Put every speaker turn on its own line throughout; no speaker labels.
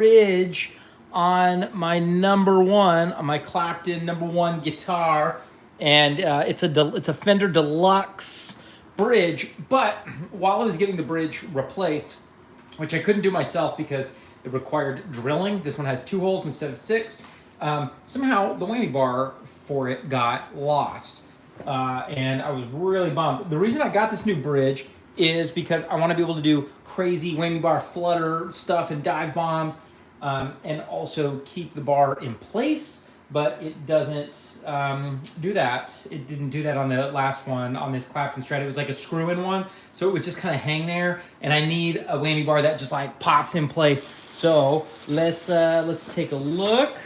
bridge on my number one, on my Clapton number one guitar, and it's a Fender Deluxe bridge. But while I was getting the bridge replaced, which I couldn't do myself because it required drilling. This one has 2 holes instead of 6. Somehow the whammy bar for it got lost, and I was really bummed. The reason I got this new bridge is because I want to be able to do crazy whammy bar flutter stuff and dive bombs, and also keep the bar in place. But it doesn't do that. It didn't do that on the last one, on this Clapton Strat. It was like a screw-in one, so it would just kind of hang there. And I need a whammy bar that just like pops in place. So let's take a look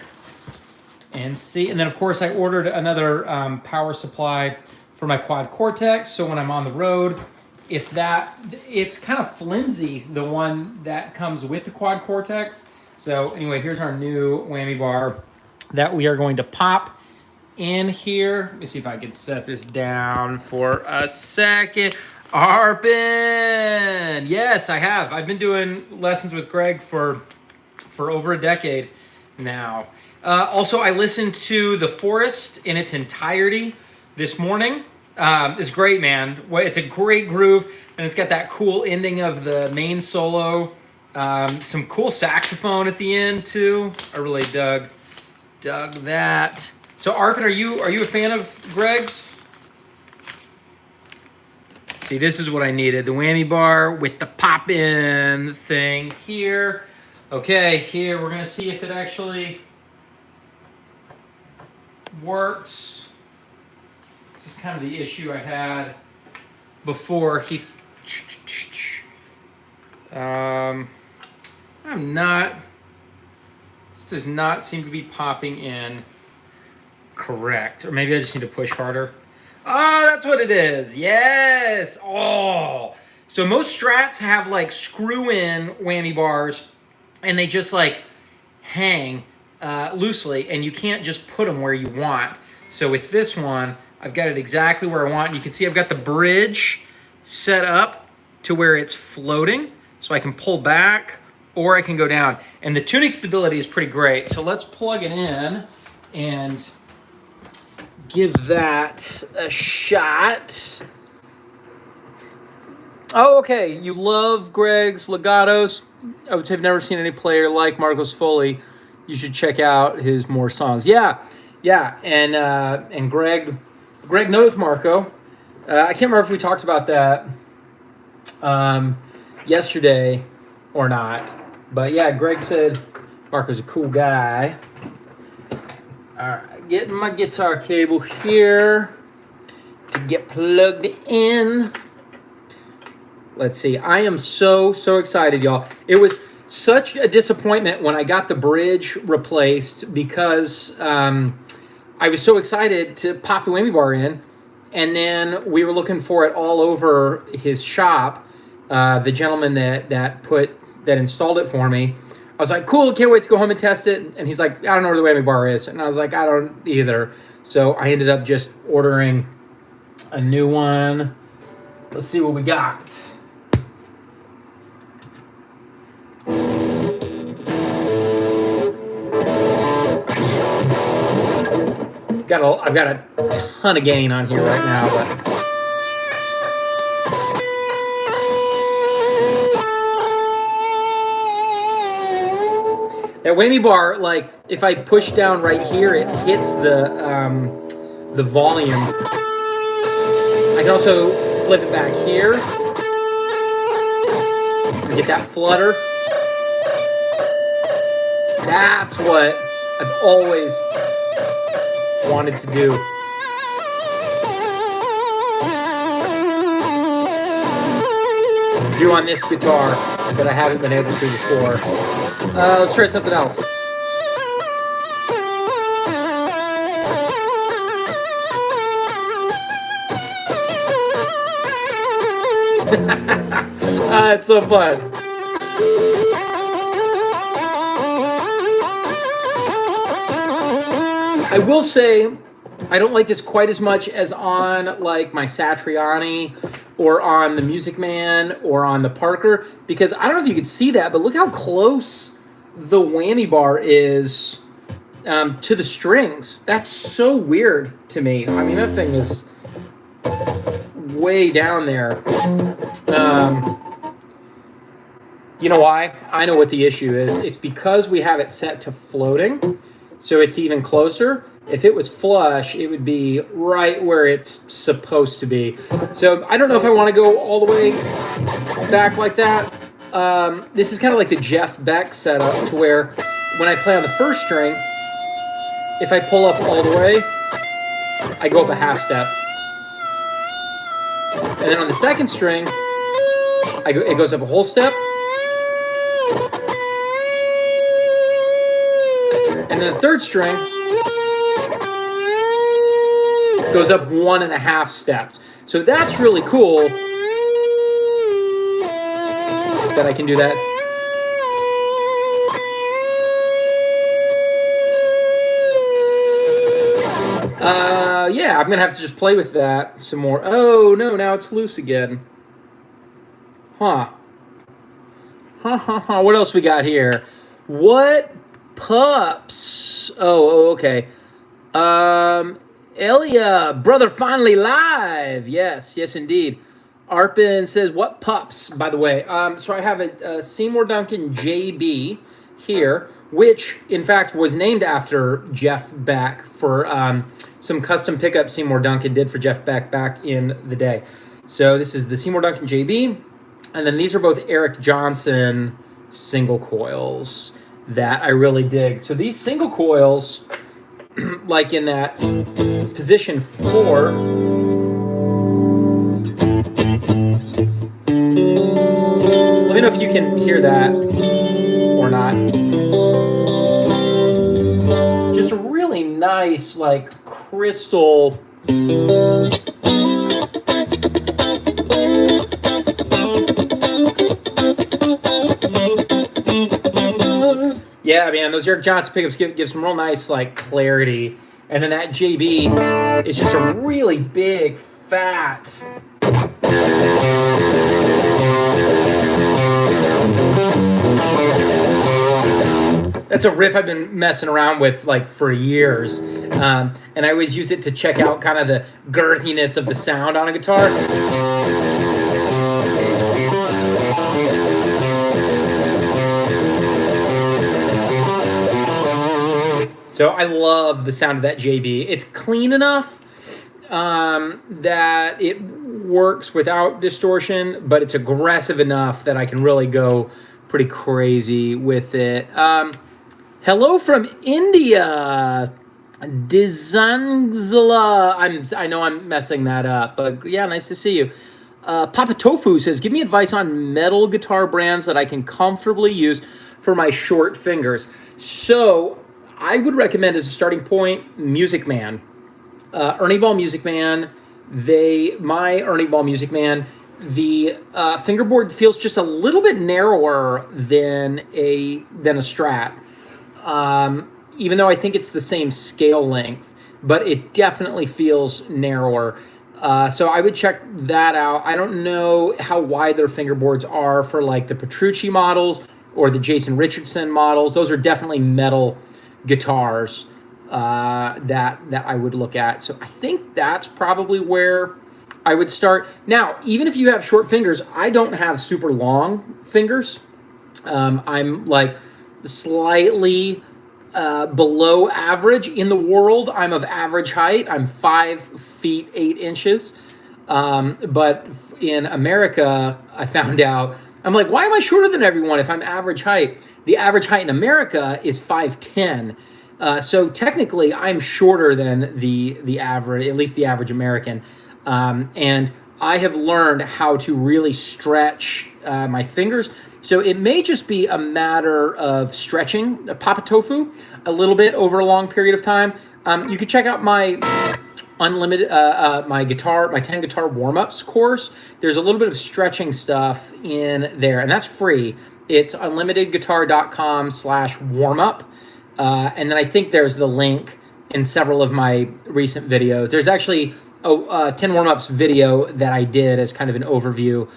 and see. And then of course I ordered another power supply for my quad Cortex. So when I'm on the road, it's kind of flimsy, the one that comes with the quad Cortex. So anyway, here's our new whammy bar that we are going to pop in here. Let me see if I can set this down for a second. Arpin! Yes, I have. I've been doing lessons with Greg for over a decade now. Also, I listened to The Forest in its entirety this morning. It's great, man. It's a great groove, and it's got that cool ending of the main solo. Some cool saxophone at the end too. I really dug that. So Arpin, are you a fan of Greg's? See, this is what I needed. The whammy bar with the pop-in thing here. Okay, here we're gonna see if it actually works. This is kind of the issue I had before. This does not seem to be popping in correct. Or maybe I just need to push harder. Oh, that's what it is. Yes. Oh. So most Strats have like screw-in whammy bars, and they just like hang loosely, and you can't just put them where you want. So with this one, I've got it exactly where I want. You can see I've got the bridge set up to where it's floating, so I can pull back or I can go down. And the tuning stability is pretty great. So let's plug it in and give that a shot. Oh, okay. You love Greg's legatos. I would say I've never seen any player like Marcos Foley. You should check out his more songs. Yeah. And Greg knows Marco. I can't remember if we talked about that yesterday or not. But yeah, Greg said Marco's a cool guy. All right, getting my guitar cable here to get plugged in. Let's see. I am so excited, y'all. It was such a disappointment when I got the bridge replaced because I was so excited to pop the whammy bar in, and then we were looking for it all over his shop. The gentleman that installed it for me, I was like, cool, can't wait to go home and test it. And he's like, I don't know where the whammy bar is. And I was like, I don't either. So I ended up just ordering a new one. Let's see what we got. I've got a ton of gain on here right now, but that whammy bar, like if I push down right here, it hits the volume. I can also flip it back here and get that flutter. That's what I've always wanted to do. Do on this guitar that I haven't been able to before. Let's try something else. It's so fun. I will say I don't like this quite as much as on like my Satriani or on the Music Man or on the Parker, because I don't know if you could see that, but look how close the whammy bar is to the strings. That's so weird to me. I mean, that thing is way down there. You know why? I know what the issue is. It's because we have it set to floating, so it's even closer. If it was flush, it would be right where it's supposed to be. So I don't know if I want to go all the way back like that. This is kind of like the Jeff Beck setup, to where when I play on the first string, if I pull up all the way, I go up a half step. And then on the second string, it goes up a whole step. And then the third string goes up 1.5 steps. So that's really cool that I can do that. Yeah, I'm gonna have to just play with that some more. Oh no, now it's loose again. Huh. What else we got here? What pups? Oh, okay. Elia, brother, finally live. Yes, indeed. Arpin says, what pups, by the way? So I have a Seymour Duncan JB here, which, in fact, was named after Jeff Beck for some custom pickup Seymour Duncan did for Jeff Beck back in the day. So this is the Seymour Duncan JB, and then these are both Eric Johnson single coils that I really dig. So these single coils, like in that position 4, let me know if you can hear that or not. Just a really nice, like, crystal. Yeah, man, those Eric Johnson pickups give some real nice, like, clarity. And then that JB is just a really big, fat. That's a riff I've been messing around with, like, for years. And I always use it to check out kind of the girthiness of the sound on a guitar. So I love the sound of that JB. It's clean enough that it works without distortion, but it's aggressive enough that I can really go pretty crazy with it. Hello from India, Dizangzala. I know I'm messing that up, but yeah, nice to see you. Papa Tofu says, give me advice on metal guitar brands that I can comfortably use for my short fingers. So I would recommend, as a starting point, Music Man. Ernie Ball Music Man. My Ernie Ball Music Man, the fingerboard feels just a little bit narrower than a Strat. Even though I think it's the same scale length, but it definitely feels narrower. So I would check that out. I don't know how wide their fingerboards are for, like, the Petrucci models or the Jason Richardson models. Those are definitely metal guitars that I would look at. So I think that's probably where I would start. Now, even if you have short fingers, I don't have super long fingers. I'm like slightly below average in the world. I'm of average height. I'm 5 feet 8 inches. But in America, I found out, I'm like, why am I shorter than everyone if I'm average height? The average height in America is 5'10". So technically, I'm shorter than the average, at least the average American. And I have learned how to really stretch my fingers. So it may just be a matter of stretching Papa Tofu a little bit over a long period of time. You can check out my unlimited my 10 guitar warm-ups course. There's a little bit of stretching stuff in there, and that's free. It's unlimitedguitar.com/warmup. And then I think there's the link in several of my recent videos. There's actually a 10 warm-ups video that I did as kind of an overview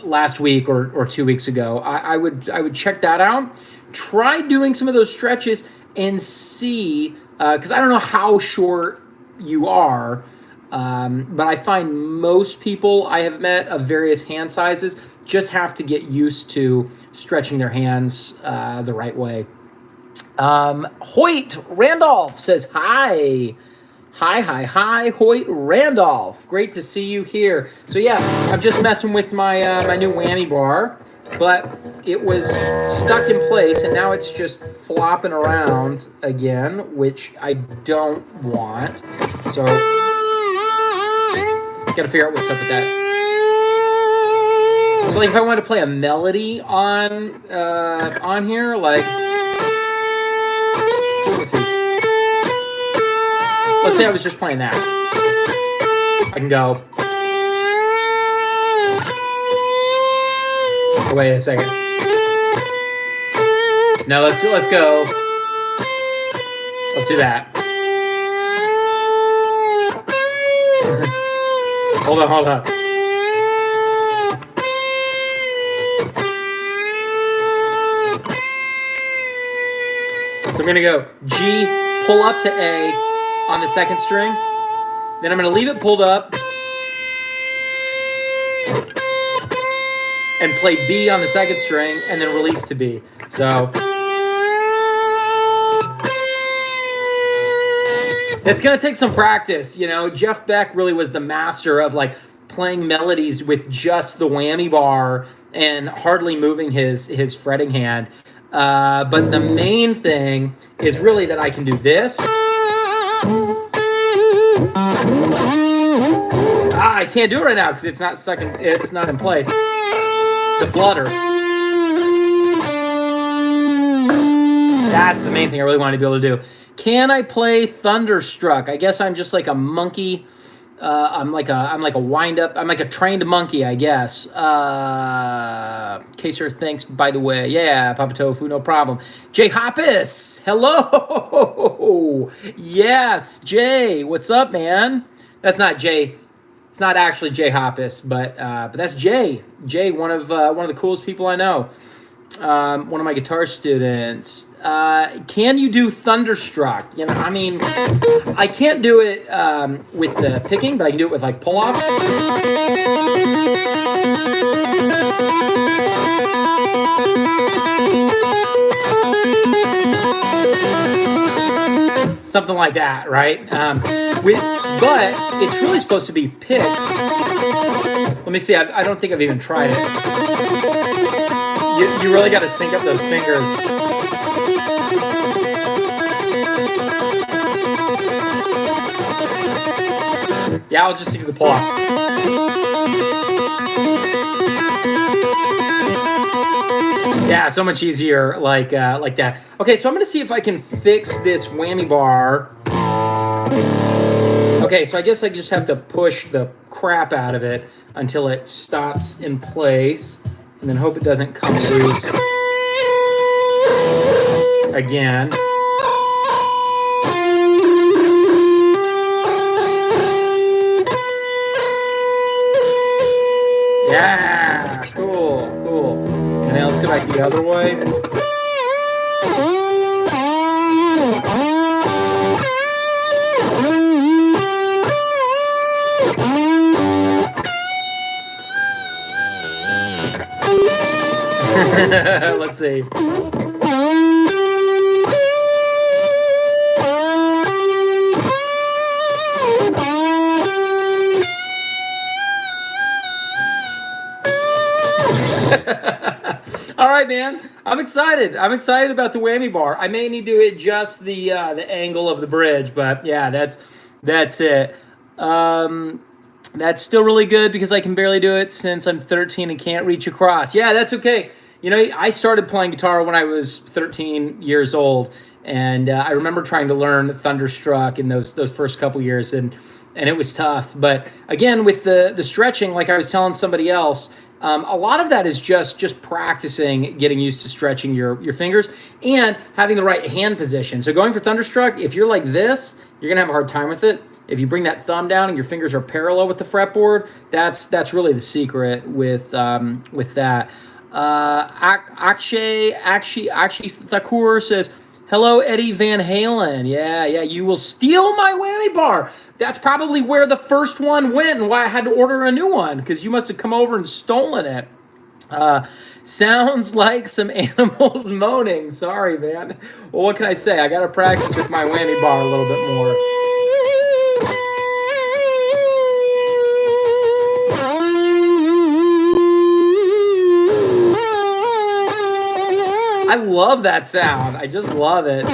last week or 2 weeks ago. I would check that out. try doing some of those stretches and see, because I don't know how short you are, but I find most people I have met of various hand sizes just have to get used to stretching their hands the right way. Hoyt Randolph says, hi. Hi, Hoyt Randolph. Great to see you here. So yeah, I'm just messing with my my new Whammy Bar, but it was stuck in place and now it's just flopping around again, which I don't want. So gotta figure out what's up with that. So like if I wanted to play a melody on here, like, let's see. Let's say I was just playing that. I can go. Oh, wait a second. No, let's go. Let's do that. Hold on. So I'm gonna go G, pull up to A on the second string. Then I'm gonna leave it pulled up and play B on the second string and then release to B. So it's gonna take some practice, you know. Jeff Beck really was the master of like playing melodies with just the whammy bar and hardly moving his fretting hand. But the main thing is really that I can do this. I can't do it right now because it's not stuck in, it's not in place. The flutter. That's the main thing I really want to be able to do. Can I play Thunderstruck? I guess I'm just like a monkey. I'm like a wind up. I'm like a trained monkey, I guess. Kaser, thanks, by the way. Yeah, Papa Tofu, no problem. Jay Hoppus, hello. Yes, Jay, what's up, man? That's not Jay. It's not actually Jay Hoppus, but that's Jay. Jay, one of the coolest people I know. One of my guitar students. Can you do Thunderstruck? You know, I mean, I can't do it with the picking, but I can do it with like pull-offs. Something like that, right? But it's really supposed to be picked. Let me see. I don't think I've even tried it. You really got to sync up those fingers. Yeah, I'll just stick to the pull-offs. Yeah, so much easier like that. Okay, so I'm gonna see if I can fix this whammy bar. Okay, so I guess I just have to push the crap out of it until it stops in place, and then hope it doesn't come loose again. Yeah, cool. And then let's go back the other way. Let's see. All right, man. I'm excited. I'm excited about the whammy bar. I may need to adjust the angle of the bridge, but yeah, that's it. That's still really good because I can barely do it since I'm 13 and can't reach across. Yeah, that's okay. You know, I started playing guitar when I was 13 years old, and I remember trying to learn Thunderstruck in those first couple years, and it was tough. But again, with the stretching, like I was telling somebody else, a lot of that is just practicing, getting used to stretching your fingers and having the right hand position. So going for Thunderstruck, if you're like this, you're gonna have a hard time with it. If you bring that thumb down and your fingers are parallel with the fretboard, that's really the secret with that. Akshay Thakur says, hello, Eddie Van Halen. Yeah, you will steal my whammy bar. That's probably where the first one went and why I had to order a new one, because you must have come over and stolen it. Sounds like some animals moaning. Sorry, man. Well, what can I say? I got to practice with my whammy bar a little bit more. I love that sound. I just love it.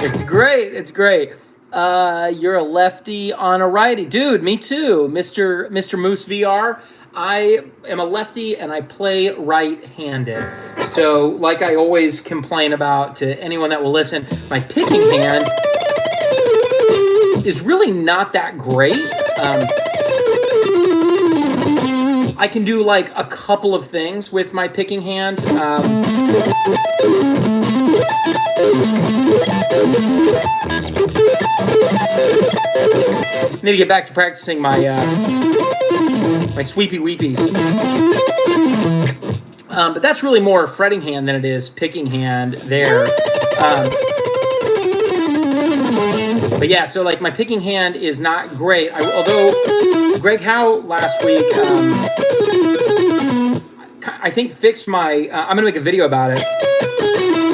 It's great. It's great. You're a lefty on a righty. Dude, me too. Mr. Moose VR. I am a lefty and I play right-handed. So, like I always complain about to anyone that will listen, my picking hand is really not that great. I can do like a couple of things with my picking hand. Need to get back to practicing my my sweepy weepies. But that's really more fretting hand than it is picking hand there. But yeah, so like my picking hand is not great. Although Greg Howe last week, I think fixed my. I'm gonna make a video about it.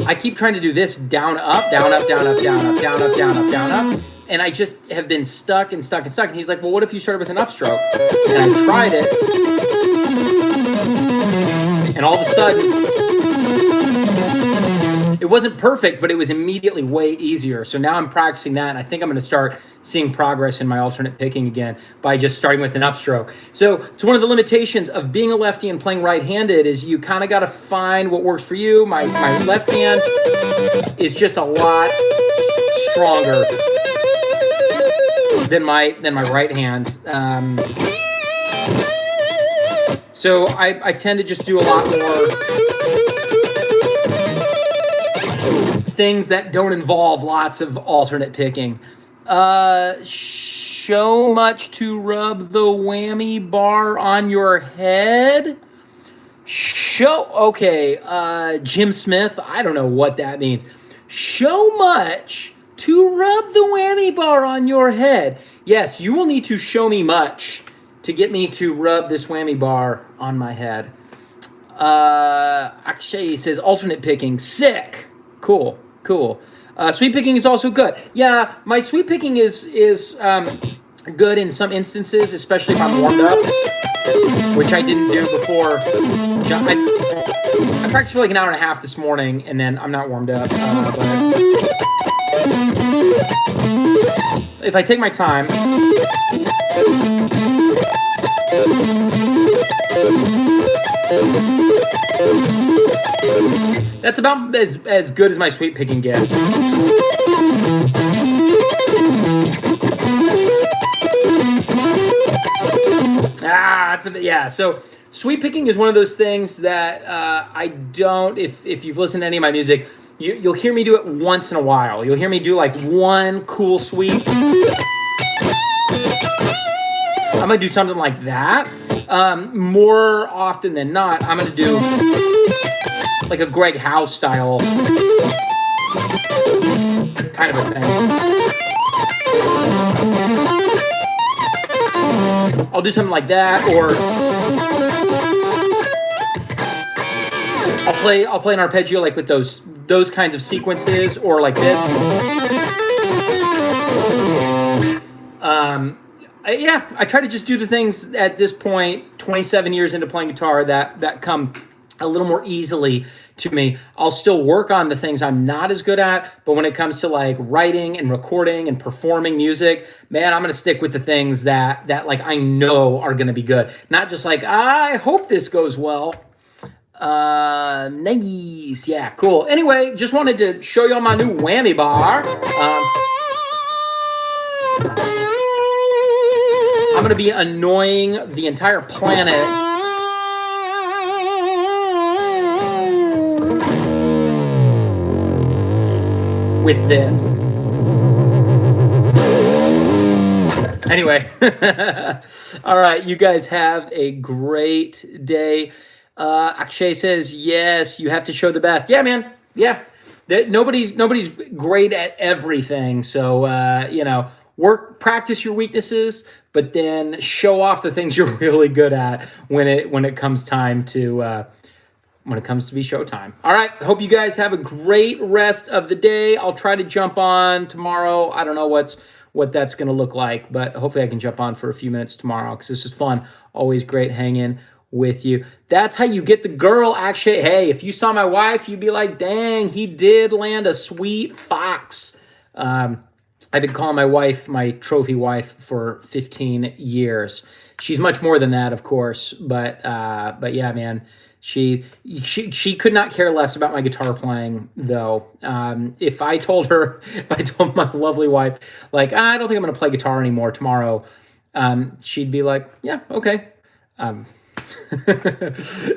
I keep trying to do this down up, down up, down up, down up, down up, down up, down up, and I just have been stuck and stuck and stuck. And he's like, "Well, what if you started with an upstroke?" And I tried it, and all of a sudden, it wasn't perfect, but it was immediately way easier. So now I'm practicing that, and I think I'm going to start seeing progress in my alternate picking again by just starting with an upstroke. So it's one of the limitations of being a lefty and playing right-handed is you kind of got to find what works for you. My left hand is just a lot stronger than my right hand. So I tend to just do a lot more things that don't involve lots of alternate picking. Show much to rub the whammy bar on your head? Okay, Jim Smith, I don't know what that means. Show much to rub the whammy bar on your head. Yes, you will need to show me much to get me to rub this whammy bar on my head. Akshay says alternate picking, sick. Cool. Sweep picking is also good. Yeah, my sweep picking is good in some instances, especially if I'm warmed up, which I didn't do before. I practiced for like an hour and a half this morning, and then I'm not warmed up. But if I take my time, that's about as good as my sweep picking gets. So sweep picking is one of those things that I don't. If you've listened to any of my music, you'll hear me do it once in a while. You'll hear me do like one cool sweep. I'm gonna do something like that. More often than not, I'm gonna do like a Greg Howe style kind of a thing. I'll do something like that, or I'll play an arpeggio like with those kinds of sequences, or like this. I try to just do the things at this point, 27 years into playing guitar, that come a little more easily to me. I'll still work on the things I'm not as good at, but when it comes to like writing and recording and performing music, man, I'm going to stick with the things that like I know are going to be good. Not just like, I hope this goes well. Nice. Yeah, cool. Anyway, just wanted to show you all my new whammy bar. I'm going to be annoying the entire planet with this. Anyway, all right, you guys have a great day. Akshay says, yes, you have to show the best. Yeah, man. Yeah. Nobody's great at everything. So, practice your weaknesses, but then show off the things you're really good at when it comes time to when it comes to be showtime. All right. Hope you guys have a great rest of the day. I'll try to jump on tomorrow. I don't know what that's going to look like, but hopefully I can jump on for a few minutes tomorrow because this is fun. Always great hanging with you. That's how you get the girl. Actually, hey, if you saw my wife, you'd be like, dang, he did land a sweet fox. I've been calling my wife my trophy wife for 15 years. She's much more than that, of course, but yeah, man. She could not care less about my guitar playing, though. If I told my lovely wife, like, I don't think I'm going to play guitar anymore tomorrow, she'd be like, yeah, okay.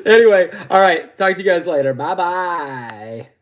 Anyway, all right. Talk to you guys later. Bye-bye.